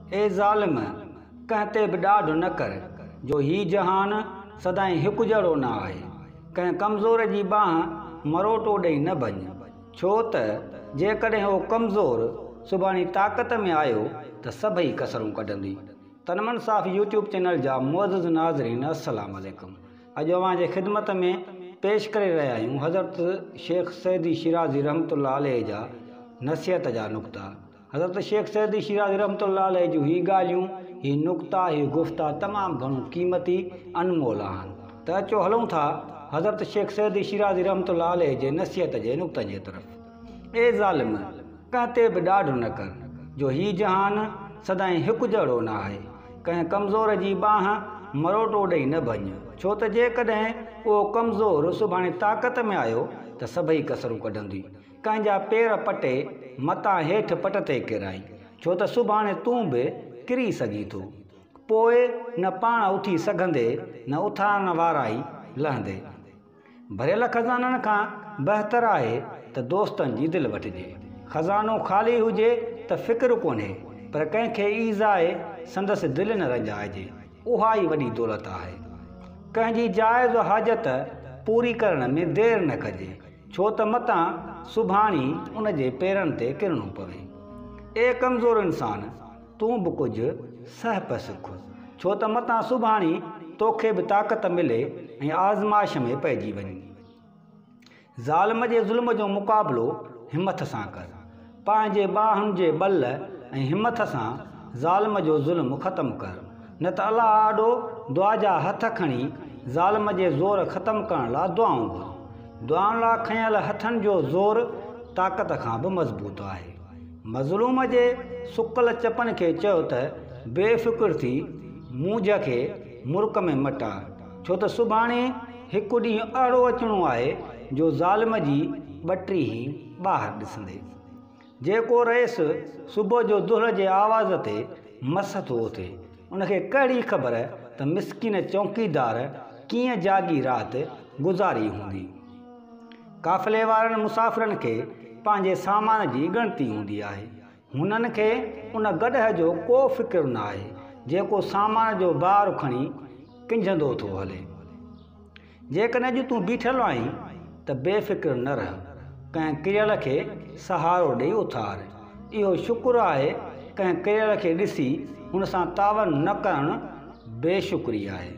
ए ज़ालिम कंहिं ते बि ॾाढो न कर जो ही जहान सदाईं हिकु जहिड़ो न आहे। कंहिं कमज़ोर जी बांह मरोटो ॾेई न बञ, छो त जेकॾहिं उहो कमज़ोर सुभाणे ताक़त में आयो त सभई कसरूं कढंदी। तनमन साफ़ यूट्यूब चैनल जा मुअज़्ज़िज़ नाज़रीन, अस्सलाम वालेकुम। अॼु अव्हांजे ख़िदमत में पेश करे रहिया आहियूं हज़रत शेख सैदी शिराज़ी रहमतुल्लाह अलैह जा नसीहत जा नुक़्ता। हज़रत शेख सैदी शिराज़ी रहमतुल्लाह अलैह जूं ही ॻाल्हियूं, ही नुक़्ता, ही गुफ़्ता तमामु घणो क़ीमती अनमोल आहिनि। त अचो हलूं था हज़रत शेख सैदी शिराज़ी रहमतुल्लाह अलैह जे नसीहत जे नुक़्तनि जे तरफ़। ए ज़ालिम कंहिं ते बि ॾाढो न कर जो ही जहान सदाईं हिकु जहिड़ो न आहे। कंहिं कमज़ोर जी बांह मरोटो ॾेई न बञ, छो त जेकॾहिं उहो कमज़ोर सुभाणे ताक़त में आयो त सभई कसरूं कढंदी। कंहिंजा पेर पटे मतां हेठि पट ते किराई, छो त सुभाणे तूं बि किरी सघीं थो। पोइ न पाण उथी सघंदे न उथारण वारा ई लहंदे। भरियल खज़ाननि खां बहितर आहे त दोस्तनि जी दिलि वठिजे। खज़ानो ख़ाली हुजे त फ़िक्र कोन्हे, पर कंहिंखे ईज़ाए संदसि दिलि न रंजाइजे, उहा ई वॾी दौलत आहे। कंहिंजी जाइज़ हाजत पूरी करण में देरि न कजे, छो त मतां सुभाणे उन जे पेरनि ते किरणो पवे। ए कमज़ोर इंसान, तूं बि कुझु सह पियो सिख, छो त मतां सुभाणे तोखे बि ताक़त मिले ऐं आज़माइश में पइजी वञे। ज़ालिम जे ज़ुल्म जो मुक़ाबिलो हिमत सां कर। पंहिंजे ॿाहुनि जे बल ऐं हिमत सां ज़ालिम जो ज़ुल्म ख़तमु कर, न त अलाह आॾो दुआ जा हथ खणी ज़ालिम जे ज़ोर ख़तमु करण लाइ दुआऊं घुर। दुआउनि लाइ खयल हथनि जो ज़ोर ताक़त खां बि मज़बूत आहे। मज़लूम जे सुकल चपनि खे चयो त बेफ़िक्र थी मूंझ खे मुल्क में मटा, छो त सुभाणे हिकु ॾींहुं अहिड़ो अचिणो आहे जो ज़ालिम जी ॿटी ई ॿाहिरि ॾिसंदे। जेको रईस सुबुह जो दुहर जे आवाज़ ते मस थो उथे, उनखे कहिड़ी ख़बर त मिसकिन चौकीदार कीअं जागी राति गुज़ारी हूंदी। काफ़िले वारनि मुसाफ़िरनि खे पंहिंजे सामान जी ॻणती हूंदी आहे। हुननि खे उन गॾह जो को फ़िक्र न आहे जेको सामान जो भार खणी किंझंदो थो हले। जेकॾहिं अॼु तूं बीठल आहीं त बेफ़िक्र न रह, कंहिं किरियल खे सहारो ॾेई उथार। इहो शुक्र आहे, कंहिं किरियल खे ॾिसी हुन सां तावन न करणु बेशुक्री आहे।